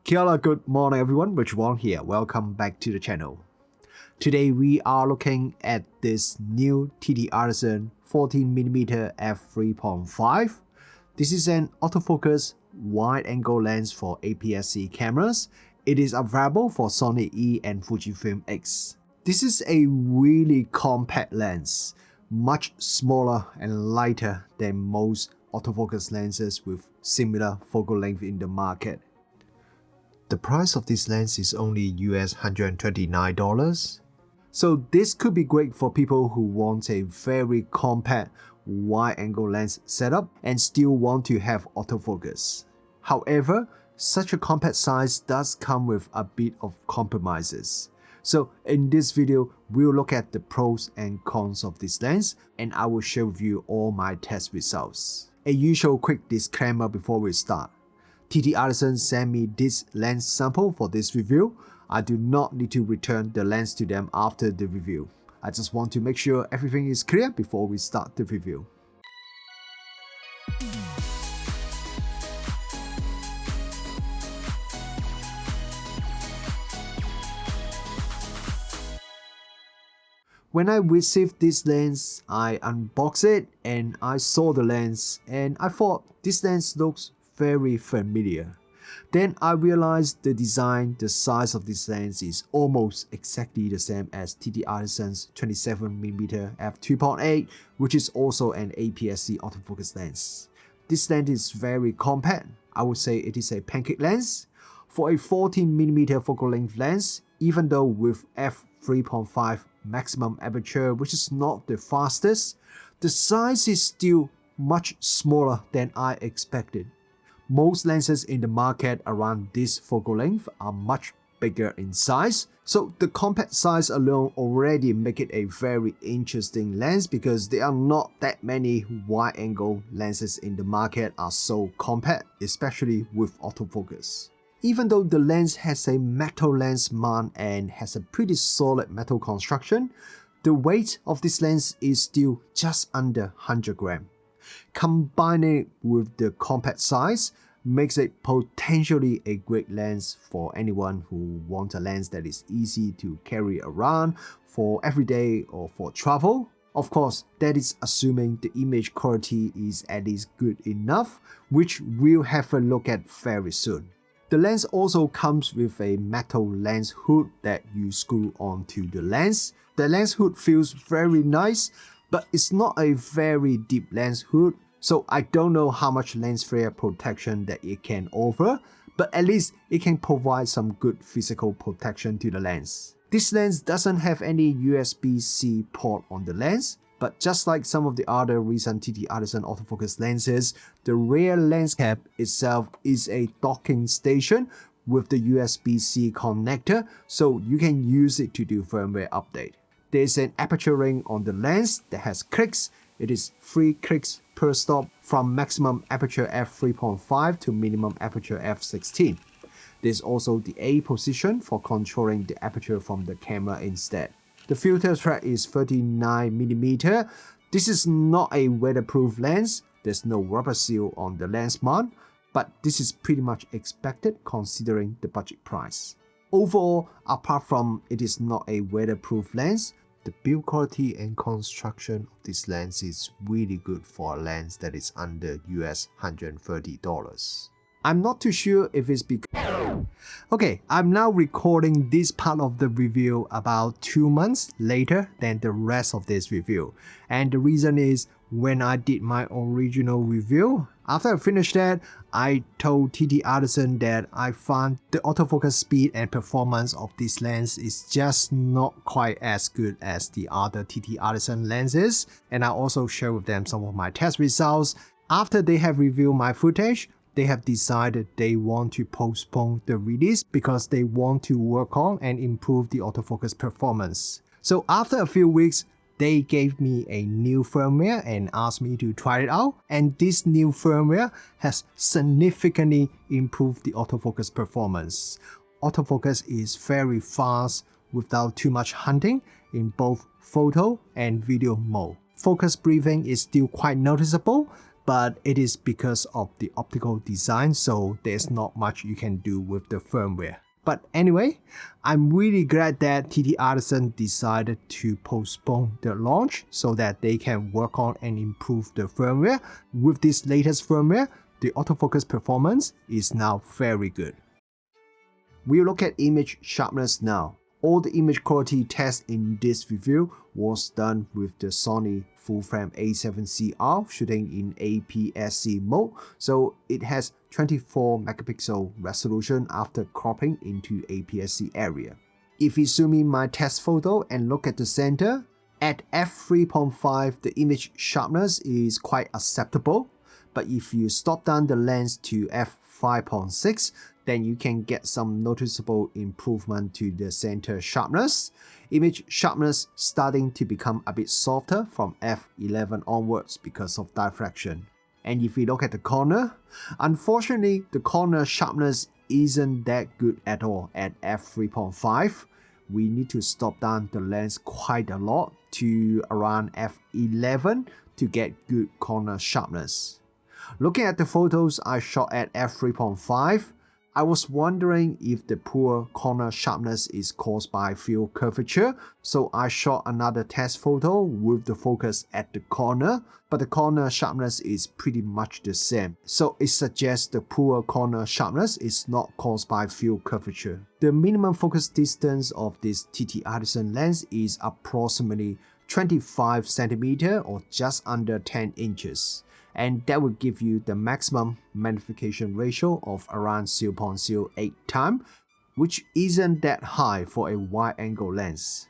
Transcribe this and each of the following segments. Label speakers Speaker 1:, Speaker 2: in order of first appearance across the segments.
Speaker 1: Kia ora, good morning everyone, Rich Wong here. Welcome back to the channel. Today we are looking at this new TTArtisan 14mm f3.5. This is an autofocus wide-angle lens for APS-C cameras. It is available for Sony E and Fujifilm X. This is a really compact lens, much smaller and lighter than most autofocus lenses with similar focal length in the market. The price of this lens is only US $129. So this could be great for people who want a very compact wide-angle lens setup and still want to have autofocus. However, such a compact size does come with a bit of compromises. So in this video, we'll look at the pros and cons of this lens, and I will share with you all my test results. A usual quick disclaimer before we start. TTArtisan sent me this lens sample for this review. I do not need to return the lens to them after the review. I just want to make sure everything is clear before we start the review. When I received this lens, I unboxed it and I saw the lens and I thought this lens looks very familiar. Then I realized the design, the size of this lens is almost exactly the same as TTArtisan's 27mm f2.8, which is also an APS-C autofocus lens. This lens is very compact. I would say it is a pancake lens. For a 14mm focal length lens, even though with f3.5 maximum aperture, which is not the fastest, the size is still much smaller than I expected. Most lenses in the market around this focal length are much bigger in size, so the compact size alone already make it a very interesting lens because there are not that many wide-angle lenses in the market are so compact, especially with autofocus. Even though the lens has a metal lens mount and has a pretty solid metal construction, the weight of this lens is still just under 100 grams. Combining it with the compact size makes it potentially a great lens for anyone who wants a lens that is easy to carry around for everyday or for travel. Of course, that is assuming the image quality is at least good enough, which we'll have a look at very soon. The lens also comes with a metal lens hood that you screw onto the lens. The lens hood feels very nice, but it's not a very deep lens hood, so I don't know how much lens flare protection that it can offer, but at least it can provide some good physical protection to the lens. This lens doesn't have any USB-C port on the lens, but just like some of the other recent TTArtisan autofocus lenses, the rear lens cap itself is a docking station with the USB-C connector, so you can use it to do firmware update. There's an aperture ring on the lens that has clicks. It is 3 clicks per stop from maximum aperture f3.5 to minimum aperture f16. There's also the A position for controlling the aperture from the camera instead. The filter thread is 39mm. This is not a weatherproof lens. There's no rubber seal on the lens mount, but this is pretty much expected considering the budget price. Overall, apart from it is not a weatherproof lens, the build quality and construction of this lens is really good for a lens that is under US $130. I'm not too sure if it's because... Okay, I'm now recording this part of the review about 2 months later than the rest of this review. And the reason is, when I did my original review, after I finished that, I told TTArtisan that I found the autofocus speed and performance of this lens is just not quite as good as the other TTArtisan lenses, and I also shared with them some of my test results. After they have reviewed my footage, they have decided they want to postpone the release because they want to work on and improve the autofocus performance. So after a few weeks, they gave me a new firmware and asked me to try it out, and this new firmware has significantly improved the autofocus performance. Autofocus is very fast without too much hunting in both photo and video mode. Focus breathing is still quite noticeable, but it is because of the optical design, so there's not much you can do with the firmware. But anyway, I'm really glad that TTArtisan decided to postpone the launch so that they can work on and improve the firmware. With this latest firmware, the autofocus performance is now very good. We'll look at image sharpness now. All the image quality tests in this review was done with the Sony full-frame A7CR shooting in APS-C mode, so it has 24 megapixel resolution after cropping into APS-C area. If we zoom in my test photo and look at the center, at f3.5 the image sharpness is quite acceptable, but if you stop down the lens to f5.6, then you can get some noticeable improvement to the center sharpness. Image sharpness starting to become a bit softer from f11 onwards because of diffraction. And if we look at the corner, unfortunately the corner sharpness isn't that good at all at f3.5. We need to stop down the lens quite a lot to around f11 to get good corner sharpness. Looking at the photos I shot at f3.5, I was wondering if the poor corner sharpness is caused by field curvature, so I shot another test photo with the focus at the corner, but the corner sharpness is pretty much the same, so it suggests the poor corner sharpness is not caused by field curvature. The minimum focus distance of this TTArtisan lens is approximately 25 cm or just under 10 inches. And that will give you the maximum magnification ratio of around 0.08 times, which isn't that high for a wide-angle lens.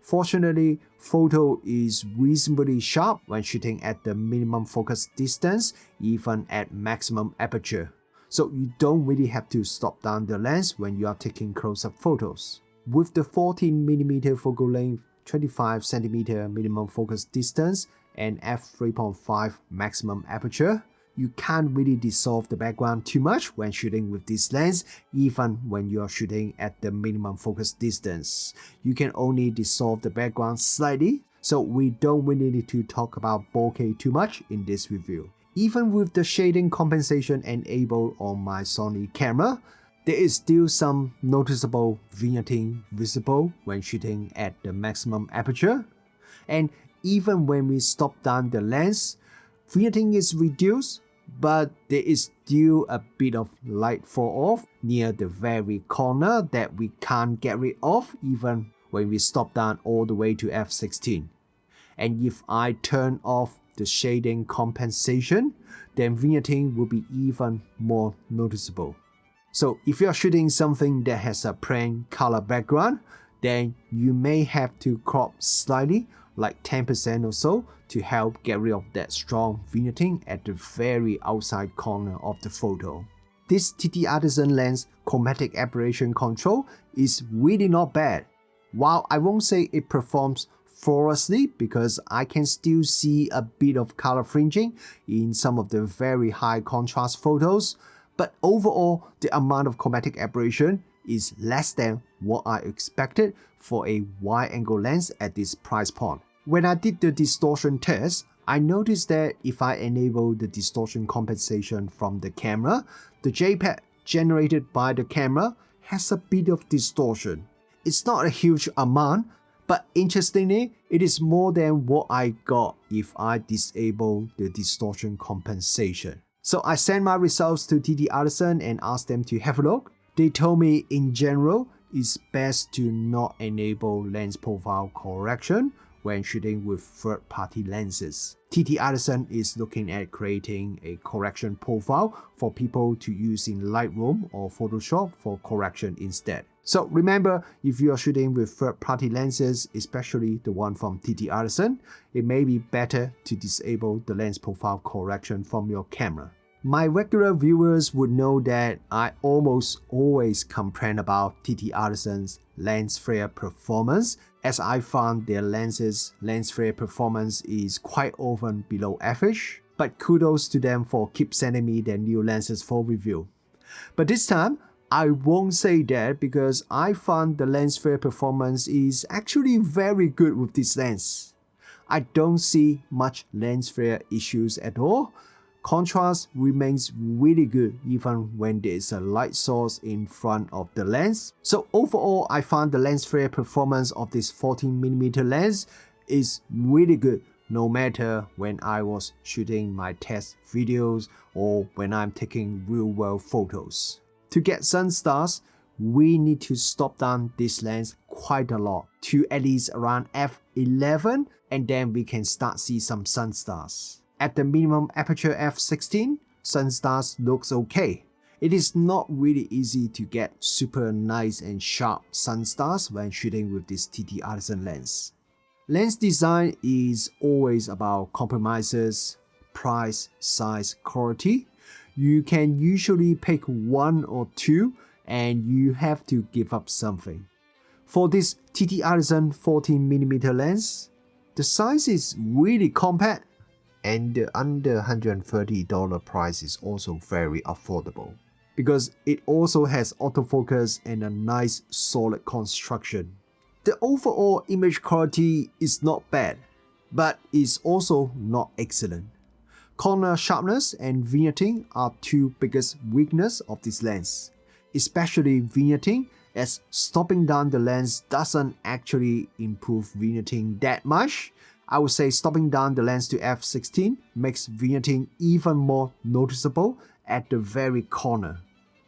Speaker 1: Fortunately, photo is reasonably sharp when shooting at the minimum focus distance, even at maximum aperture. So you don't really have to stop down the lens when you are taking close-up photos. With the 14mm focal length, 25cm minimum focus distance, and f3.5 maximum aperture, you can't really dissolve the background too much when shooting with this lens, even when you're shooting at the minimum focus distance. You can only dissolve the background slightly, so we don't really need to talk about bokeh too much in this review. Even with the shading compensation enabled on my Sony camera, there is still some noticeable vignetting visible when shooting at the maximum aperture. And even when we stop down the lens, vignetting is reduced, but there is still a bit of light fall off near the very corner that we can't get rid of even when we stop down all the way to f16. And if I turn off the shading compensation, then vignetting will be even more noticeable. So if you are shooting something that has a plain color background, then you may have to crop slightly, like 10% or so, to help get rid of that strong vignetting at the very outside corner of the photo. This TTArtisan lens chromatic aberration control is really not bad. While I won't say it performs flawlessly because I can still see a bit of color fringing in some of the very high contrast photos, but overall the amount of chromatic aberration is less than what I expected for a wide-angle lens at this price point. When I did the distortion test, I noticed that if I enable the distortion compensation from the camera, the JPEG generated by the camera has a bit of distortion. It's not a huge amount, but interestingly, it is more than what I got if I disable the distortion compensation. So I sent my results to TTArtisan and asked them to have a look. They told me in general, it's best to not enable lens profile correction when shooting with third-party lenses. TTArtisan is looking at creating a correction profile for people to use in Lightroom or Photoshop for correction instead. So remember, if you are shooting with third-party lenses, especially the one from TTArtisan, it may be better to disable the lens profile correction from your camera. My regular viewers would know that I almost always complain about TTArtisan's lens flare performance, as I found their lenses' lens flare performance is quite often below average, but kudos to them for keep sending me their new lenses for review. But this time, I won't say that because I found the lens flare performance is actually very good with this lens. I don't see much lens flare issues at all, Contrast remains really good even when there is a light source in front of the lens. So overall, I found the lens flare performance of this 14mm lens is really good, no matter when I was shooting my test videos or when I'm taking real-world photos. To get Sunstars, we need to stop down this lens quite a lot to at least around f11, and then we can start see some Sunstars. At the minimum aperture f16, Sunstars looks okay. It is not really easy to get super nice and sharp Sunstars when shooting with this TTArtisan lens. Lens design is always about compromises, price, size, quality. You can usually pick one or two and you have to give up something. For this TTArtisan 14mm lens, the size is really compact and the under $130 price is also very affordable because it also has autofocus and a nice solid construction. The overall image quality is not bad, but is also not excellent. Corner sharpness and vignetting are two biggest weaknesses of this lens, especially vignetting, as stopping down the lens doesn't actually improve vignetting that much. I would say stopping down the lens to f16 makes vignetting even more noticeable at the very corner.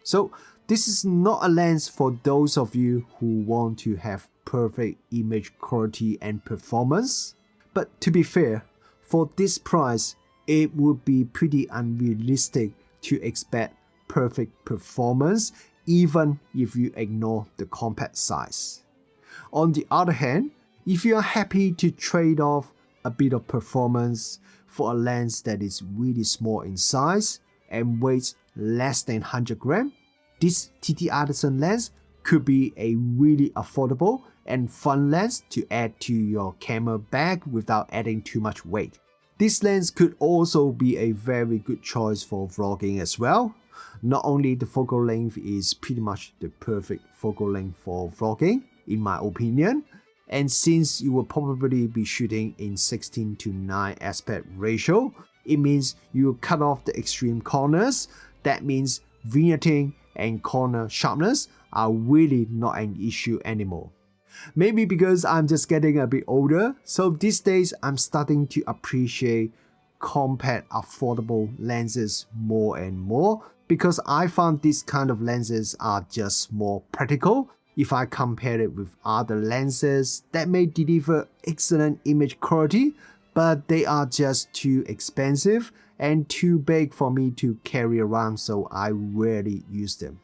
Speaker 1: So this is not a lens for those of you who want to have perfect image quality and performance. But to be fair, for this price, it would be pretty unrealistic to expect perfect performance even if you ignore the compact size. On the other hand, if you are happy to trade off a bit of performance for a lens that is really small in size and weighs less than 100 grams, this TTArtisan lens could be a really affordable and fun lens to add to your camera bag without adding too much weight. This lens could also be a very good choice for vlogging as well. Not only the focal length is pretty much the perfect focal length for vlogging, in my opinion, and since you will probably be shooting in 16:9 aspect ratio, it means you will cut off the extreme corners. That means vignetting and corner sharpness are really not an issue anymore. Maybe because I'm just getting a bit older, so these days I'm starting to appreciate compact affordable lenses more and more because I found these kind of lenses are just more practical. If I compare it with other lenses that may deliver excellent image quality, but they are just too expensive and too big for me to carry around, so I rarely use them.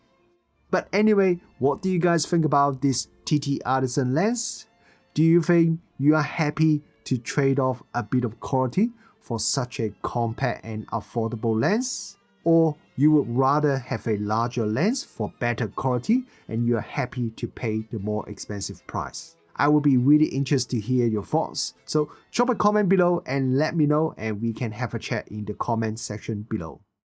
Speaker 1: But anyway, what do you guys think about this TTArtisan lens? Do you think you are happy to trade off a bit of quality for such a compact and affordable lens? Or you would rather have a larger lens for better quality and you are happy to pay the more expensive price? I will be really interested to hear your thoughts. So drop a comment below and let me know, and we can have a chat in the comment section below.